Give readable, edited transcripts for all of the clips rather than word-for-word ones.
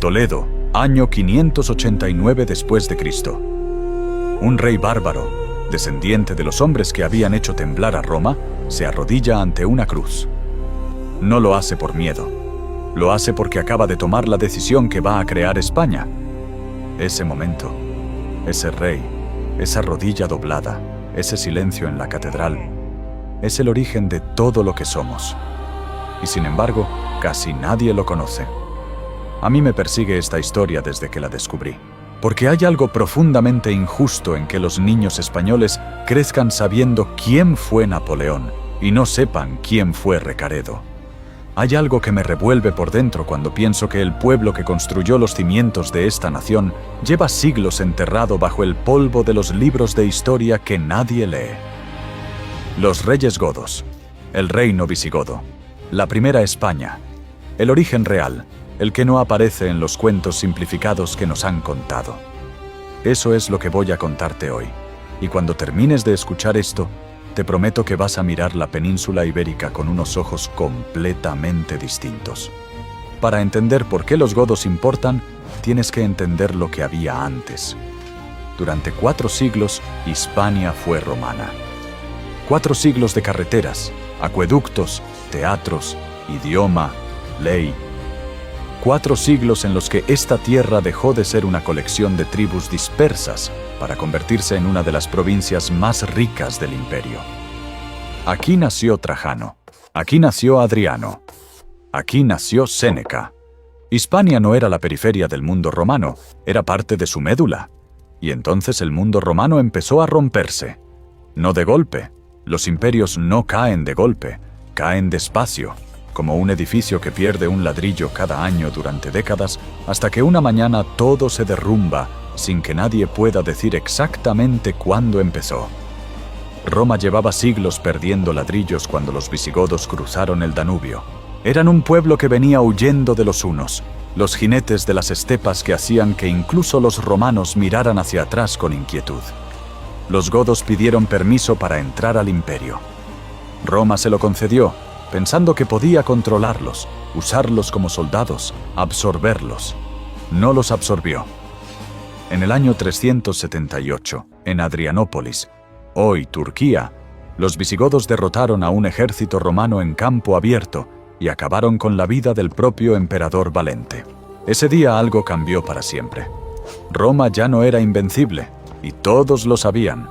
Toledo, año 589 después de Cristo. Un rey bárbaro, descendiente de los hombres que habían hecho temblar a Roma, se arrodilla ante una cruz. No lo hace por miedo. Lo hace porque acaba de tomar la decisión que va a crear España. Ese momento, ese rey, esa rodilla doblada, ese silencio en la catedral, es el origen de todo lo que somos. Y sin embargo, casi nadie lo conoce. A mí me persigue esta historia desde que la descubrí, porque hay algo profundamente injusto en que los niños españoles crezcan sabiendo quién fue Napoleón y no sepan quién fue Recaredo. Hay algo que me revuelve por dentro cuando pienso que el pueblo que construyó los cimientos de esta nación lleva siglos enterrado bajo el polvo de los libros de historia que nadie lee. Los reyes godos, el reino visigodo, la primera España, el origen real, el que no aparece en los cuentos simplificados que nos han contado. Eso es lo que voy a contarte hoy, y cuando termines de escuchar esto, te prometo que vas a mirar la península ibérica con unos ojos completamente distintos. Para entender por qué los godos importan, tienes que entender lo que había antes. Durante 4 siglos, Hispania fue romana. 4 siglos de carreteras, acueductos, teatros, idioma, ley. 4 siglos en los que esta tierra dejó de ser una colección de tribus dispersas para convertirse en una de las provincias más ricas del imperio. Aquí nació Trajano, aquí nació Adriano, aquí nació Séneca. Hispania no era la periferia del mundo romano, era parte de su médula. Y entonces el mundo romano empezó a romperse. No de golpe, los imperios no caen de golpe, caen despacio, como un edificio que pierde un ladrillo cada año durante décadas, hasta que una mañana todo se derrumba sin que nadie pueda decir exactamente cuándo empezó. Roma llevaba siglos perdiendo ladrillos cuando los visigodos cruzaron el Danubio. Eran un pueblo que venía huyendo de los hunos, los jinetes de las estepas que hacían que incluso los romanos miraran hacia atrás con inquietud. Los godos pidieron permiso para entrar al imperio. Roma se lo concedió, pensando que podía controlarlos, usarlos como soldados, absorberlos. No los absorbió. En el año 378, en Adrianópolis, hoy Turquía, los visigodos derrotaron a un ejército romano en campo abierto y acabaron con la vida del propio emperador Valente. Ese día algo cambió para siempre. Roma ya no era invencible, y todos lo sabían.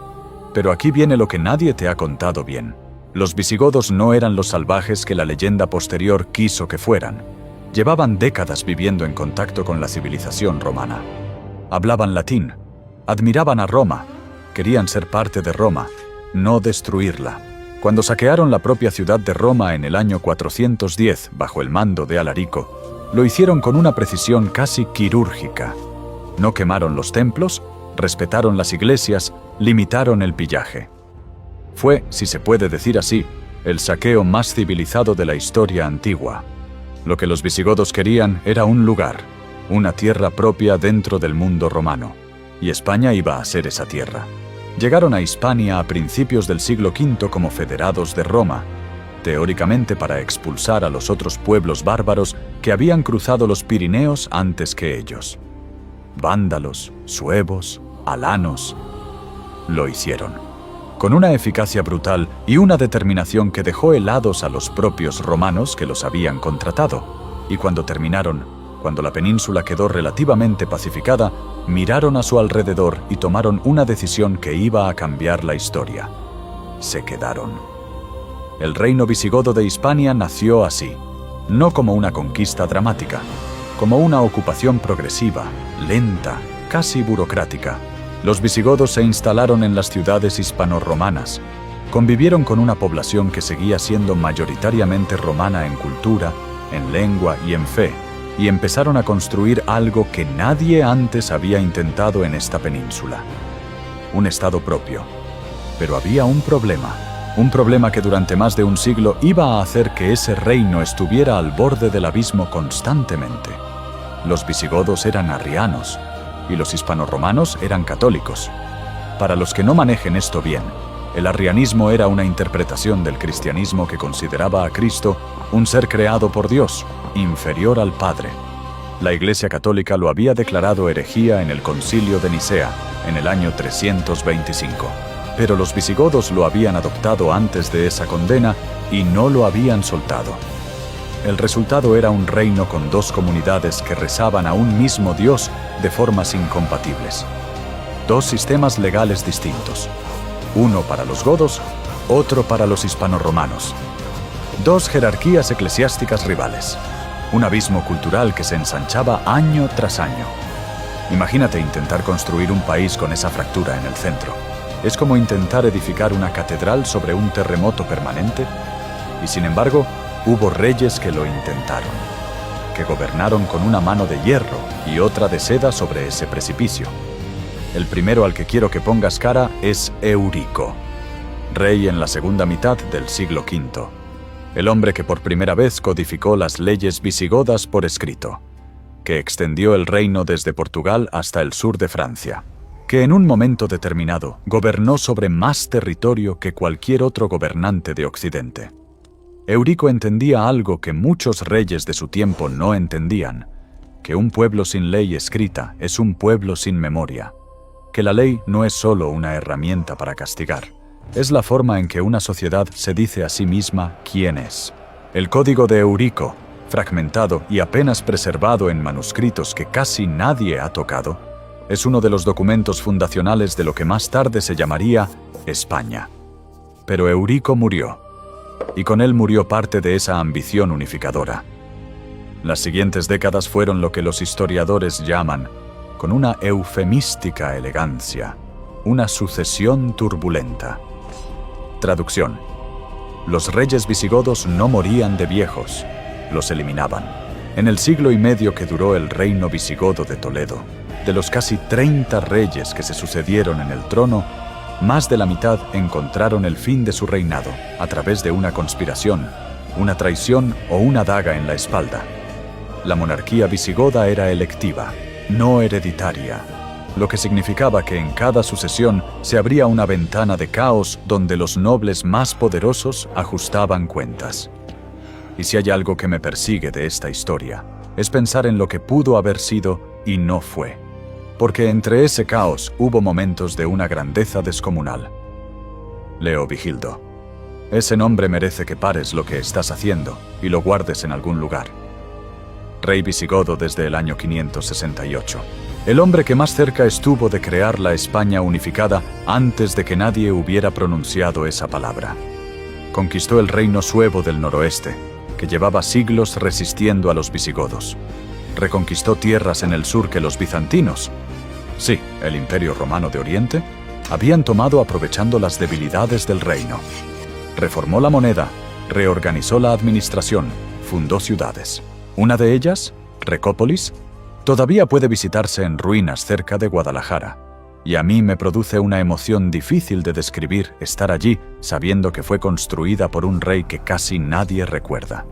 Pero aquí viene lo que nadie te ha contado bien. Los visigodos no eran los salvajes que la leyenda posterior quiso que fueran. Llevaban décadas viviendo en contacto con la civilización romana. Hablaban latín, admiraban a Roma, querían ser parte de Roma, no destruirla. Cuando saquearon la propia ciudad de Roma en el año 410 bajo el mando de Alarico, lo hicieron con una precisión casi quirúrgica. No quemaron los templos, respetaron las iglesias, limitaron el pillaje. Fue, si se puede decir así, el saqueo más civilizado de la historia antigua. Lo que los visigodos querían era un lugar, una tierra propia dentro del mundo romano, y España iba a ser esa tierra. Llegaron a Hispania a principios del siglo V como federados de Roma, teóricamente para expulsar a los otros pueblos bárbaros que habían cruzado los Pirineos antes que ellos. Vándalos, suevos, alanos. Lo hicieron. Con una eficacia brutal y una determinación que dejó helados a los propios romanos que los habían contratado. Y cuando terminaron, cuando la península quedó relativamente pacificada, miraron a su alrededor y tomaron una decisión que iba a cambiar la historia. Se quedaron. El reino visigodo de Hispania nació así, no como una conquista dramática, como una ocupación progresiva, lenta, casi burocrática. Los visigodos se instalaron en las ciudades hispano-romanas, convivieron con una población que seguía siendo mayoritariamente romana en cultura, en lengua y en fe, y empezaron a construir algo que nadie antes había intentado en esta península. Un estado propio. Pero había un problema que durante más de un siglo iba a hacer que ese reino estuviera al borde del abismo constantemente. Los visigodos eran arrianos, y los hispanorromanos eran católicos. Para los que no manejen esto bien, el arrianismo era una interpretación del cristianismo que consideraba a Cristo un ser creado por Dios, inferior al Padre. La Iglesia Católica lo había declarado herejía en el Concilio de Nicea, en el año 325. Pero los visigodos lo habían adoptado antes de esa condena y no lo habían soltado. El resultado era un reino con dos comunidades que rezaban a un mismo Dios de formas incompatibles. Dos sistemas legales distintos. Uno para los godos, otro para los hispanoromanos. Dos jerarquías eclesiásticas rivales. Un abismo cultural que se ensanchaba año tras año. Imagínate intentar construir un país con esa fractura en el centro. Es como intentar edificar una catedral sobre un terremoto permanente. Y sin embargo, hubo reyes que lo intentaron, que gobernaron con una mano de hierro y otra de seda sobre ese precipicio. El primero al que quiero que pongas cara es Eurico, rey en la segunda mitad del siglo V. El hombre que por primera vez codificó las leyes visigodas por escrito, que extendió el reino desde Portugal hasta el sur de Francia, que en un momento determinado gobernó sobre más territorio que cualquier otro gobernante de Occidente. Eurico entendía algo que muchos reyes de su tiempo no entendían, que un pueblo sin ley escrita es un pueblo sin memoria, que la ley no es solo una herramienta para castigar. Es la forma en que una sociedad se dice a sí misma quién es. El Código de Eurico, fragmentado y apenas preservado en manuscritos que casi nadie ha tocado, es uno de los documentos fundacionales de lo que más tarde se llamaría España. Pero Eurico murió, y con él murió parte de esa ambición unificadora. Las siguientes décadas fueron lo que los historiadores llaman, con una eufemística elegancia, una sucesión turbulenta. Traducción. Los reyes visigodos no morían de viejos, los eliminaban. En el siglo y medio que duró el reino visigodo de Toledo, de los casi 30 reyes que se sucedieron en el trono, más de la mitad encontraron el fin de su reinado a través de una conspiración, una traición o una daga en la espalda. La monarquía visigoda era electiva, no hereditaria, lo que significaba que en cada sucesión se abría una ventana de caos donde los nobles más poderosos ajustaban cuentas. Y si hay algo que me persigue de esta historia, es pensar en lo que pudo haber sido y no fue. Porque entre ese caos hubo momentos de una grandeza descomunal. Leovigildo. Ese nombre merece que pares lo que estás haciendo y lo guardes en algún lugar. Rey visigodo desde el año 568. El hombre que más cerca estuvo de crear la España unificada antes de que nadie hubiera pronunciado esa palabra. Conquistó el reino suevo del noroeste, que llevaba siglos resistiendo a los visigodos. Reconquistó tierras en el sur que los bizantinos, sí, el Imperio Romano de Oriente, habían tomado aprovechando las debilidades del reino. Reformó la moneda, reorganizó la administración, fundó ciudades. Una de ellas, Recópolis, todavía puede visitarse en ruinas cerca de Guadalajara, y a mí me produce una emoción difícil de describir estar allí sabiendo que fue construida por un rey que casi nadie recuerda.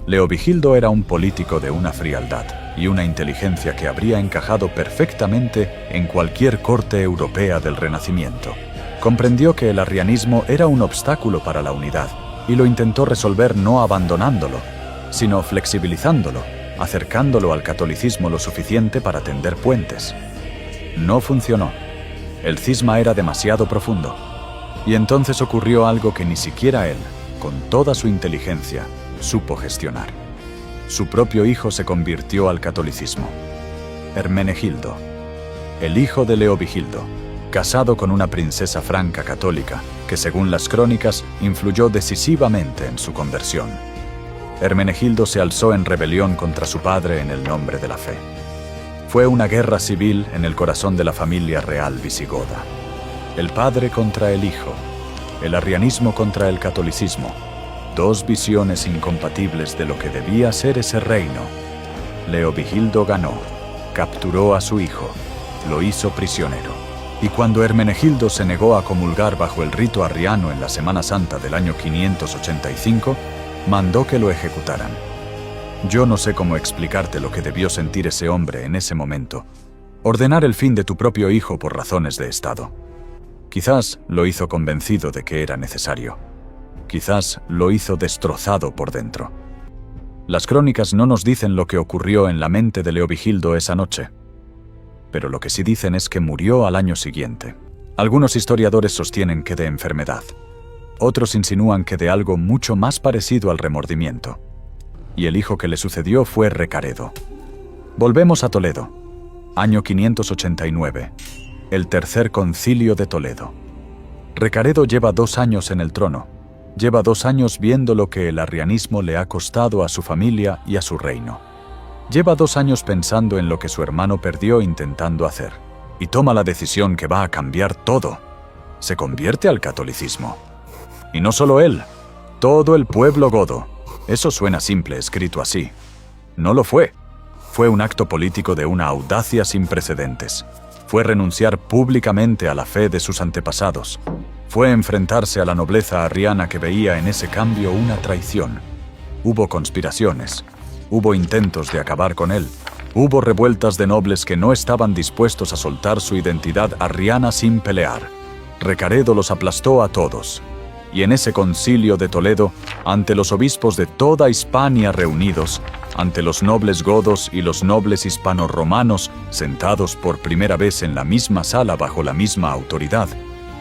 Leovigildo era un político de una frialdad y una inteligencia que habría encajado perfectamente en cualquier corte europea del Renacimiento. Comprendió que el arrianismo era un obstáculo para la unidad y lo intentó resolver no abandonándolo, sino flexibilizándolo, acercándolo al catolicismo lo suficiente para tender puentes. No funcionó. El cisma era demasiado profundo. Y entonces ocurrió algo que ni siquiera él, con toda su inteligencia, supo gestionar. Su propio hijo se convirtió al catolicismo. Hermenegildo, el hijo de Leovigildo, casado con una princesa franca católica, que según las crónicas influyó decisivamente en su conversión. Hermenegildo se alzó en rebelión contra su padre en el nombre de la fe. Fue una guerra civil en el corazón de la familia real visigoda. El padre contra el hijo, el arrianismo contra el catolicismo, dos visiones incompatibles de lo que debía ser ese reino. Leovigildo ganó, capturó a su hijo, lo hizo prisionero. Y cuando Hermenegildo se negó a comulgar bajo el rito arriano en la Semana Santa del año 585, mandó que lo ejecutaran. Yo no sé cómo explicarte lo que debió sentir ese hombre en ese momento. Ordenar el fin de tu propio hijo por razones de Estado. Quizás lo hizo convencido de que era necesario. Quizás lo hizo destrozado por dentro. Las crónicas no nos dicen lo que ocurrió en la mente de Leovigildo esa noche, pero lo que sí dicen es que murió al año siguiente. Algunos historiadores sostienen que de enfermedad. Otros insinúan que de algo mucho más parecido al remordimiento. Y el hijo que le sucedió fue Recaredo. Volvemos a Toledo. Año 589. El tercer concilio de Toledo. Recaredo lleva 2 años en el trono. Lleva 2 años viendo lo que el arrianismo le ha costado a su familia y a su reino. Lleva 2 años pensando en lo que su hermano perdió intentando hacer. Y toma la decisión que va a cambiar todo. Se convierte al catolicismo. Y no solo él, todo el pueblo godo. Eso suena simple escrito así. No lo fue. Fue un acto político de una audacia sin precedentes. Fue renunciar públicamente a la fe de sus antepasados. Fue enfrentarse a la nobleza arriana que veía en ese cambio una traición. Hubo conspiraciones. Hubo intentos de acabar con él. Hubo revueltas de nobles que no estaban dispuestos a soltar su identidad arriana sin pelear. Recaredo los aplastó a todos. Y en ese concilio de Toledo, ante los obispos de toda Hispania reunidos, ante los nobles godos y los nobles hispano-romanos sentados por primera vez en la misma sala bajo la misma autoridad,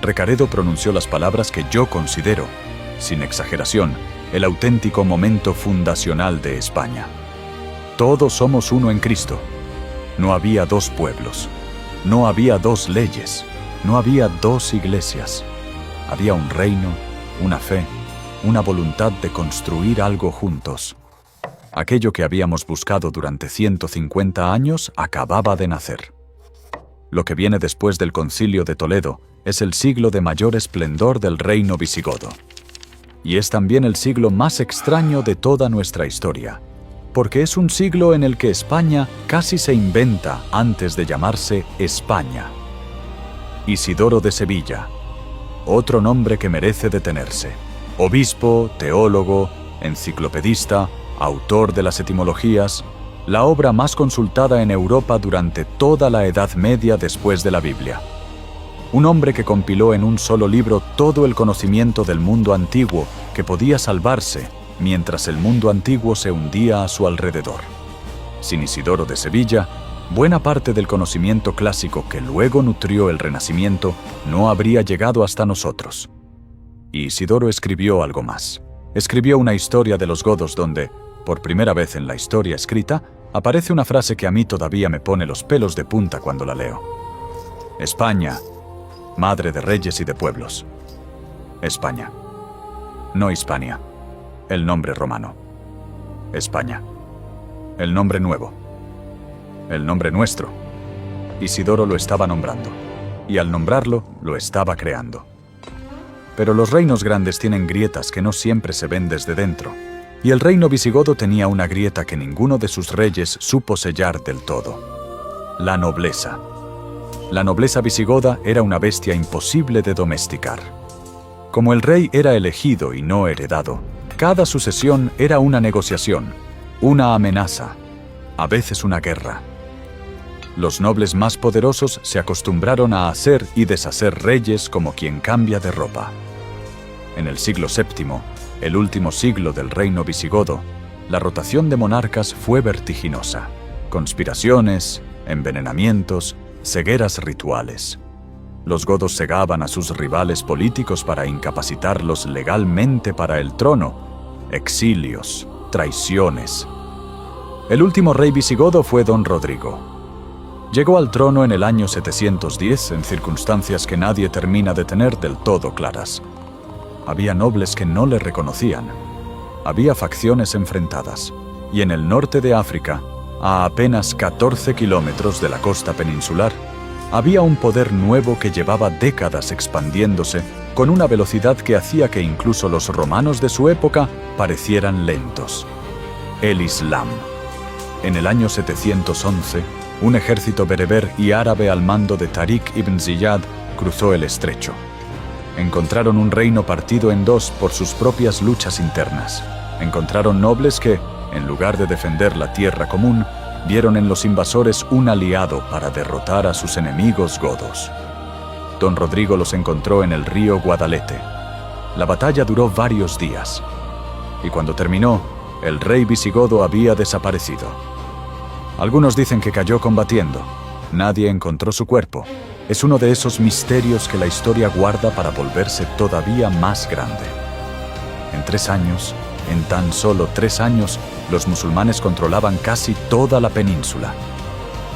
Recaredo pronunció las palabras que yo considero, sin exageración, el auténtico momento fundacional de España. Todos somos uno en Cristo. No había 2 pueblos. No había 2 leyes. No había 2 iglesias. Había un reino, una fe, una voluntad de construir algo juntos. Aquello que habíamos buscado durante 150 años acababa de nacer. Lo que viene después del Concilio de Toledo es el siglo de mayor esplendor del reino visigodo. Y es también el siglo más extraño de toda nuestra historia, porque es un siglo en el que España casi se inventa antes de llamarse España. Isidoro de Sevilla, otro nombre que merece detenerse. Obispo, teólogo, enciclopedista, autor de las etimologías, la obra más consultada en Europa durante toda la Edad Media después de la Biblia. Un hombre que compiló en un solo libro todo el conocimiento del mundo antiguo que podía salvarse mientras el mundo antiguo se hundía a su alrededor. Sin Isidoro de Sevilla, buena parte del conocimiento clásico que luego nutrió el Renacimiento no habría llegado hasta nosotros. Y Isidoro escribió algo más. Escribió una historia de los godos donde, por primera vez en la historia escrita, aparece una frase que a mí todavía me pone los pelos de punta cuando la leo. España, madre de reyes y de pueblos. España. No Hispania, el nombre romano. España. El nombre nuevo. El nombre nuestro. Isidoro lo estaba nombrando, y al nombrarlo, lo estaba creando. Pero los reinos grandes tienen grietas que no siempre se ven desde dentro, y el reino visigodo tenía una grieta que ninguno de sus reyes supo sellar del todo. La nobleza. La nobleza visigoda era una bestia imposible de domesticar. Como el rey era elegido y no heredado, cada sucesión era una negociación, una amenaza, a veces una guerra. Los nobles más poderosos se acostumbraron a hacer y deshacer reyes como quien cambia de ropa. En el siglo VII, el último siglo del reino visigodo, la rotación de monarcas fue vertiginosa. Conspiraciones, envenenamientos, cegueras rituales. Los godos cegaban a sus rivales políticos para incapacitarlos legalmente para el trono. Exilios, traiciones. El último rey visigodo fue Don Rodrigo. Llegó al trono en el año 710 en circunstancias que nadie termina de tener del todo claras. Había nobles que no le reconocían. Había facciones enfrentadas. Y en el norte de África, a apenas 14 kilómetros de la costa peninsular, había un poder nuevo que llevaba décadas expandiéndose con una velocidad que hacía que incluso los romanos de su época parecieran lentos. El Islam. En el año 711, un ejército bereber y árabe al mando de Tariq ibn Ziyad cruzó el estrecho. Encontraron un reino partido en dos por sus propias luchas internas. Encontraron nobles que, en lugar de defender la tierra común, vieron en los invasores un aliado para derrotar a sus enemigos godos. Don Rodrigo los encontró en el río Guadalete. La batalla duró varios días, y cuando terminó, el rey visigodo había desaparecido. Algunos dicen que cayó combatiendo. Nadie encontró su cuerpo. Es uno de esos misterios que la historia guarda para volverse todavía más grande. En 3 años, en tan solo 3 años, los musulmanes controlaban casi toda la península.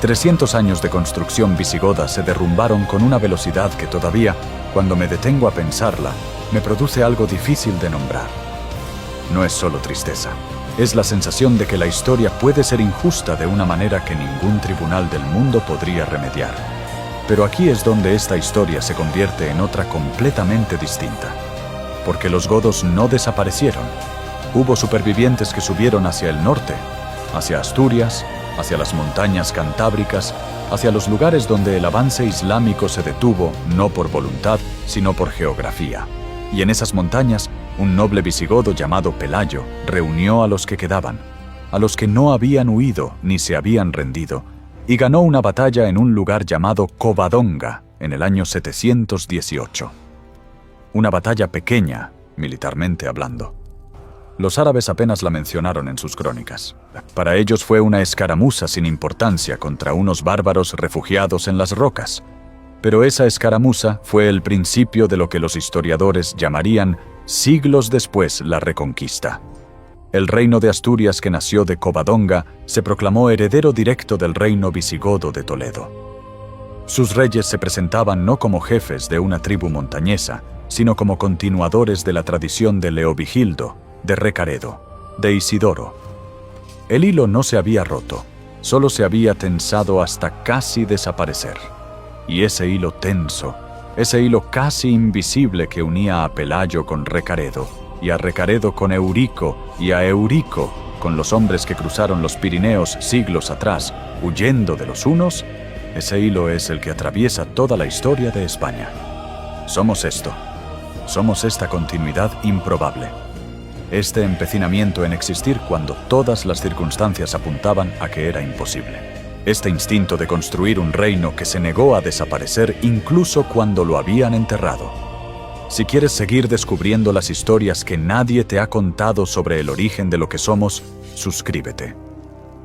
300 años de construcción visigoda se derrumbaron con una velocidad que todavía, cuando me detengo a pensarla, me produce algo difícil de nombrar. No es solo tristeza, es la sensación de que la historia puede ser injusta de una manera que ningún tribunal del mundo podría remediar. Pero aquí es donde esta historia se convierte en otra completamente distinta. Porque los godos no desaparecieron. Hubo supervivientes que subieron hacia el norte, hacia Asturias, hacia las montañas cantábricas, hacia los lugares donde el avance islámico se detuvo no por voluntad, sino por geografía. Y en esas montañas, un noble visigodo llamado Pelayo reunió a los que quedaban, a los que no habían huido ni se habían rendido, y ganó una batalla en un lugar llamado Covadonga en el año 718. Una batalla pequeña, militarmente hablando. Los árabes apenas la mencionaron en sus crónicas. Para ellos fue una escaramuza sin importancia contra unos bárbaros refugiados en las rocas. Pero esa escaramuza fue el principio de lo que los historiadores llamarían siglos después la Reconquista. El reino de Asturias, que nació de Covadonga, se proclamó heredero directo del reino visigodo de Toledo. Sus reyes se presentaban no como jefes de una tribu montañesa, sino como continuadores de la tradición de Leovigildo, de Recaredo, de Isidoro. El hilo no se había roto, solo se había tensado hasta casi desaparecer. Y ese hilo tenso, ese hilo casi invisible que unía a Pelayo con Recaredo, y a Recaredo con Eurico, y a Eurico con los hombres que cruzaron los Pirineos siglos atrás, huyendo de los hunos, ese hilo es el que atraviesa toda la historia de España. Somos esto, somos esta continuidad improbable. Este empecinamiento en existir cuando todas las circunstancias apuntaban a que era imposible. Este instinto de construir un reino que se negó a desaparecer incluso cuando lo habían enterrado. Si quieres seguir descubriendo las historias que nadie te ha contado sobre el origen de lo que somos, suscríbete.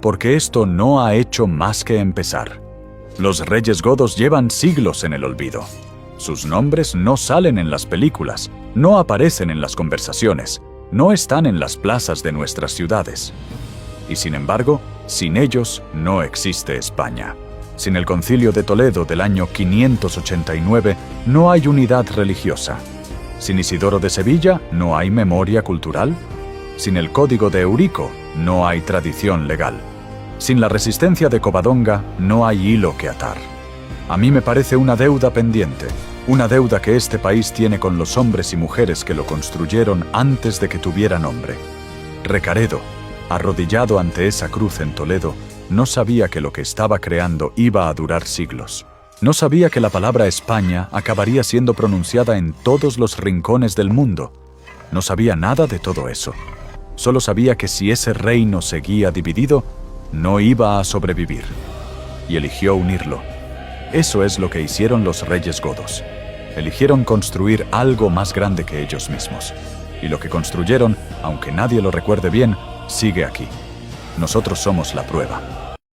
Porque esto no ha hecho más que empezar. Los reyes godos llevan siglos en el olvido. Sus nombres no salen en las películas, no aparecen en las conversaciones, no están en las plazas de nuestras ciudades. Y sin embargo, sin ellos no existe España. Sin el Concilio de Toledo del año 589 no hay unidad religiosa. Sin Isidoro de Sevilla no hay memoria cultural. Sin el Código de Eurico no hay tradición legal. Sin la resistencia de Covadonga no hay hilo que atar. A mí me parece una deuda pendiente. Una deuda que este país tiene con los hombres y mujeres que lo construyeron antes de que tuviera nombre. Recaredo, arrodillado ante esa cruz en Toledo, no sabía que lo que estaba creando iba a durar siglos. No sabía que la palabra España acabaría siendo pronunciada en todos los rincones del mundo. No sabía nada de todo eso. Solo sabía que si ese reino seguía dividido, no iba a sobrevivir. Y eligió unirlo. Eso es lo que hicieron los reyes godos. Eligieron construir algo más grande que ellos mismos. Y lo que construyeron, aunque nadie lo recuerde bien, sigue aquí. Nosotros somos la prueba.